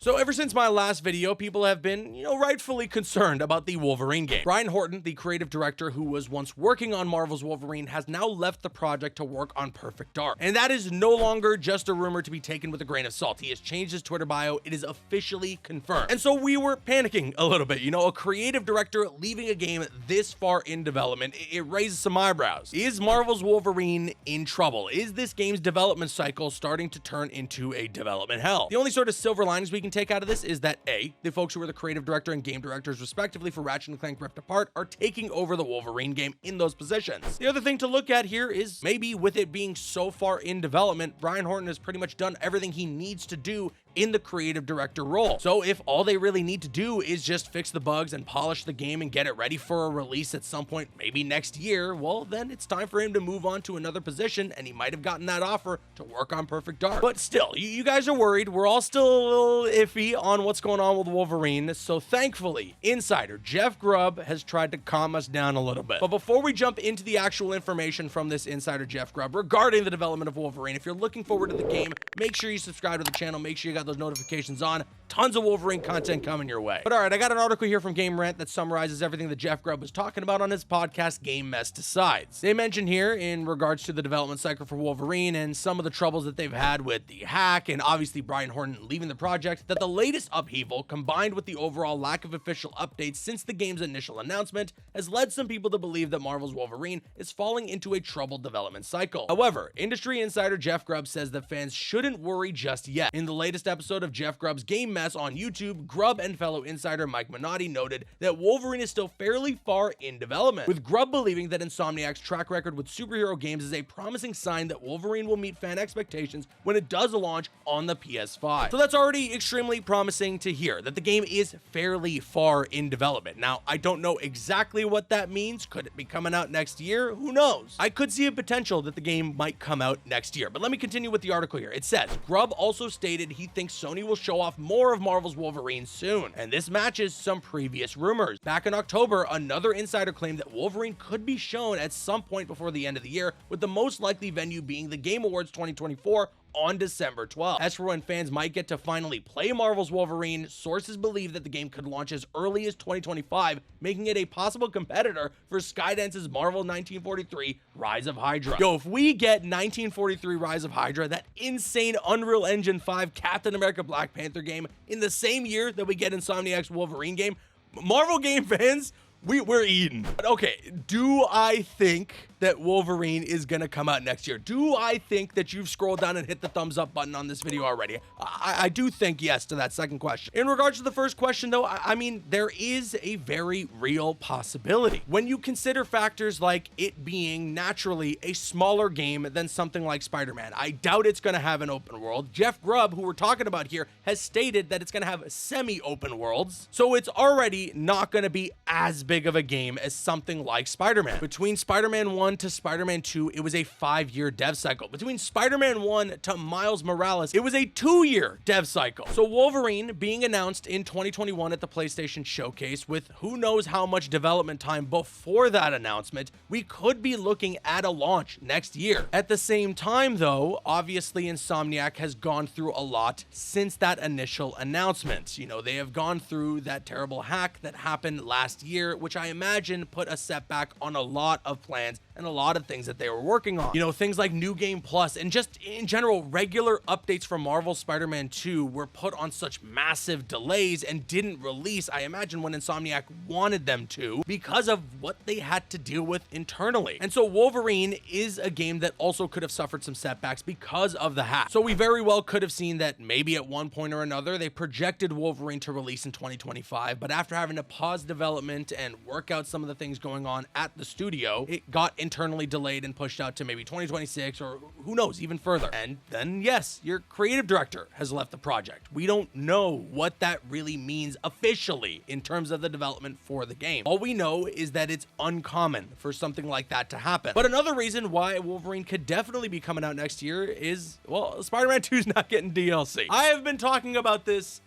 So ever since my last video, people have been, rightfully concerned about the Wolverine game. Brian Horton, the creative director who was once working on Marvel's Wolverine, has now left the project to work on Perfect Dark. And that is no longer just a rumor to be taken with a grain of salt. He has changed his Twitter bio. It is officially confirmed. And so we were panicking a little bit. A creative director leaving a game this far in development, it raises some eyebrows. Is Marvel's Wolverine in trouble? Is this game's development cycle starting to turn into a development hell? The only sort of silver linings we can take out of this is that A, the folks who were the creative director and game directors respectively for Ratchet & Clank Rift Apart are taking over the Wolverine game in those positions. The other thing to look at here is maybe with it being so far in development, Brian Horton has pretty much done everything he needs to do in the creative director role. So if all they really need to do is just fix the bugs and polish the game and get it ready for a release at some point, maybe next year, well, then it's time for him to move on to another position, and he might have gotten that offer to work on Perfect Dark. But still, you guys are worried. We're all still a little iffy on what's going on with Wolverine. So thankfully, insider Jeff Grubb has tried to calm us down a little bit. But before we jump into the actual information from this insider Jeff Grubb regarding the development of Wolverine, if you're looking forward to the game, make sure you subscribe to the channel. Make sure you got those notifications on. Tons of Wolverine content coming your way. But all right, I got an article here from Game Rant that summarizes everything that Jeff Grubb was talking about on his podcast, Game Mess Decides. They mention here, in regards to the development cycle for Wolverine and some of the troubles that they've had with the hack and obviously Brian Horton leaving the project, that the latest upheaval, combined with the overall lack of official updates since the game's initial announcement, has led some people to believe that Marvel's Wolverine is falling into a troubled development cycle. However, industry insider Jeff Grubb says that fans shouldn't worry just yet. In the latest episode of Jeff Grubb's Game Mess on YouTube, Grubb and fellow insider Mike Minotti noted that Wolverine is still fairly far in development, with Grubb believing that Insomniac's track record with superhero games is a promising sign that Wolverine will meet fan expectations when it does launch on the PS5. So that's already extremely promising to hear, that the game is fairly far in development. Now, I don't know exactly what that means. Could it be coming out next year? Who knows? I could see a potential that the game might come out next year, but let me continue with the article here. It says, Grubb also stated he thinks Sony will show off more of Marvel's Wolverine soon, and this matches some previous rumors. Back in October, another insider claimed that Wolverine could be shown at some point before the end of the year, with the most likely venue being the Game Awards 2024 on December 12th. As for when fans might get to finally play Marvel's Wolverine, sources believe that the game could launch as early as 2025, making it a possible competitor for Skydance's Marvel 1943 Rise of Hydra. Yo, if we get 1943 Rise of Hydra, that insane Unreal Engine 5 Captain America Black Panther game, in the same year that we get Insomniac's Wolverine game, Marvel game fans, we're eating. But okay, do I think that Wolverine is gonna come out next year? Do I think that you've scrolled down and hit the thumbs up button on this video already? I do think yes to that second question. In regards to the first question though, I mean, there is a very real possibility. When you consider factors like it being naturally a smaller game than something like Spider-Man, I doubt it's gonna have an open world. Jeff Grubb, who we're talking about here, has stated that it's gonna have semi-open worlds, so it's already not gonna be as big of a game as something like Spider-Man. Between Spider-Man 1 to Spider-Man 2, it was a 5-year dev cycle. Between Spider-Man 1 to Miles Morales, it was a 2-year dev cycle. So Wolverine being announced in 2021 at the PlayStation Showcase, with who knows how much development time before that announcement, we could be looking at a launch next year. At the same time though, obviously Insomniac has gone through a lot since that initial announcement. They have gone through that terrible hack that happened last year, which I imagine put a setback on a lot of plans and a lot of things that they were working on. Things like New Game Plus and just in general, regular updates from Marvel Spider-Man 2 were put on such massive delays and didn't release, I imagine, when Insomniac wanted them to, because of what they had to deal with internally. And so Wolverine is a game that also could have suffered some setbacks because of the hack. So we very well could have seen that maybe at one point or another, they projected Wolverine to release in 2025, but after having to pause development and work out some of the things going on at the studio, it got internally delayed and pushed out to maybe 2026 or who knows, even further. And then yes, your creative director has left the project. We don't know what that really means officially in terms of the development for the game. All we know is that it's uncommon for something like that to happen. But another reason why Wolverine could definitely be coming out next year is, well, Spider-Man 2 is not getting DLC. I have been talking about this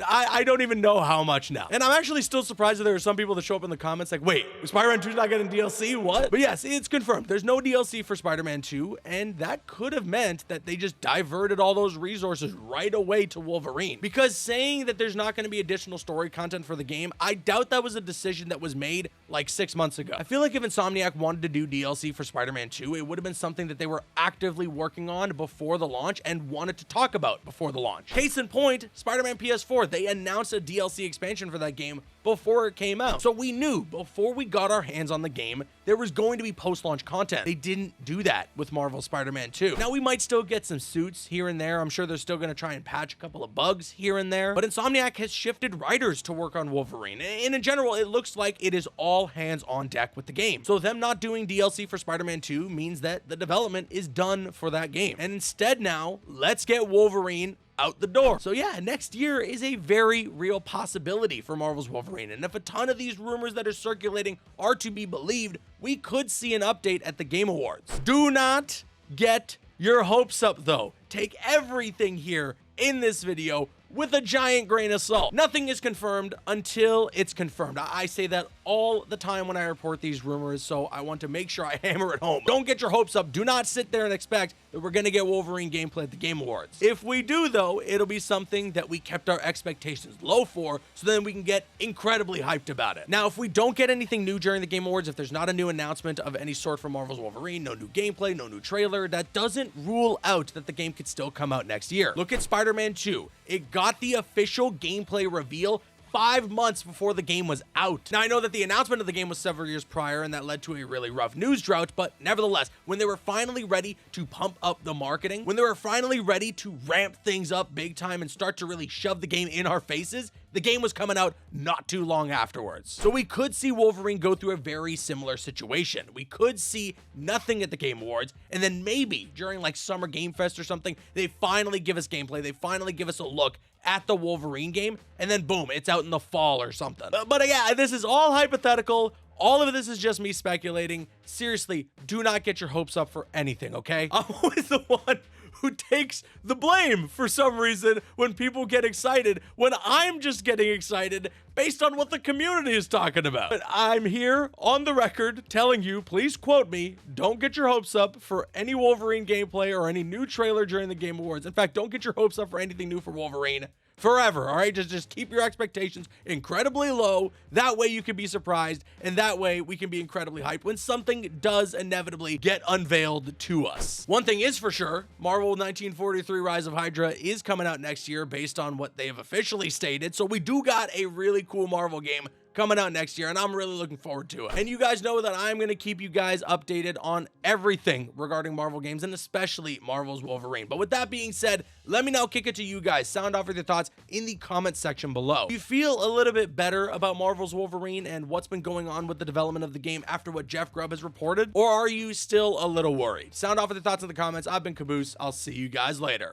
I don't even know how much now. And I'm actually still surprised that there are some people that show up in the comments like, wait, Spider-Man 2 is not getting DLC? What? But yes, it's confirmed. There's no DLC for Spider-Man 2, and that could have meant that they just diverted all those resources right away to Wolverine. Because saying that there's not going to be additional story content for the game, I doubt that was a decision that was made like 6 months ago. I feel like if Insomniac wanted to do DLC for Spider-Man 2, it would have been something that they were actively working on before the launch and wanted to talk about before the launch. Case in point, Spider-Man PS4, they announced a DLC expansion for that game before it came out. So we knew before we got our hands on the game, there was going to be post-launch content. They didn't do that with Marvel Spider-Man 2. Now we might still get some suits here and there. I'm sure they're still going to try and patch a couple of bugs here and there, but Insomniac has shifted writers to work on Wolverine. And in general, it looks like it is all hands on deck with the game. So them not doing DLC for Spider-Man 2 means that the development is done for that game. And instead now, let's get Wolverine out the door. So yeah, next year is a very real possibility for Marvel's Wolverine. And if a ton of these rumors that are circulating are to be believed, we could see an update at the Game Awards. Do not get your hopes up though. Take everything here in this video with a giant grain of salt. Nothing is confirmed until it's confirmed. I say that all the time when I report these rumors, so I want to make sure I hammer it home. Don't get your hopes up. Do not sit there and expect that we're gonna get Wolverine gameplay at the Game Awards. If we do though, it'll be something that we kept our expectations low for, so then we can get incredibly hyped about it. Now, if we don't get anything new during the Game Awards, if there's not a new announcement of any sort for Marvel's Wolverine, no new gameplay, no new trailer, that doesn't rule out that the game could still come out next year. Look at Spider-Man 2. It got the official gameplay reveal 5 months before the game was out. Now, I know that the announcement of the game was several years prior, and that led to a really rough news drought, but nevertheless, when they were finally ready to pump up the marketing, when they were finally ready to ramp things up big time and start to really shove the game in our faces, the game was coming out not too long afterwards. So we could see Wolverine go through a very similar situation. We could see nothing at the Game Awards, and then maybe during like Summer Game Fest or something, they finally give us gameplay, they finally give us a look at the Wolverine game, and then boom, it's out in the fall or something. But yeah, this is all hypothetical. All of this is just me speculating. Seriously, do not get your hopes up for anything, okay? I'm always the one who takes the blame for some reason when people get excited, when I'm just getting excited based on what the community is talking about. But I'm here on the record telling you, please quote me, don't get your hopes up for any Wolverine gameplay or any new trailer during the Game Awards. In fact, don't get your hopes up for anything new for Wolverine forever, all right? Just keep your expectations incredibly low. That way you can be surprised, and that way we can be incredibly hyped when something does inevitably get unveiled to us. One thing is for sure, Marvel 1943 Rise of Hydra is coming out next year based on what they have officially stated, so we do got a really cool Marvel game coming out next year, and I'm really looking forward to it. And you guys know that I'm going to keep you guys updated on everything regarding Marvel games, and especially Marvel's Wolverine. But with that being said, let me now kick it to you guys. Sound off with your thoughts in the comment section below. Do you feel a little bit better about Marvel's Wolverine and what's been going on with the development of the game after what Jeff Grubb has reported? Or are you still a little worried? Sound off with your thoughts in the comments. I've been Caboose. I'll see you guys later.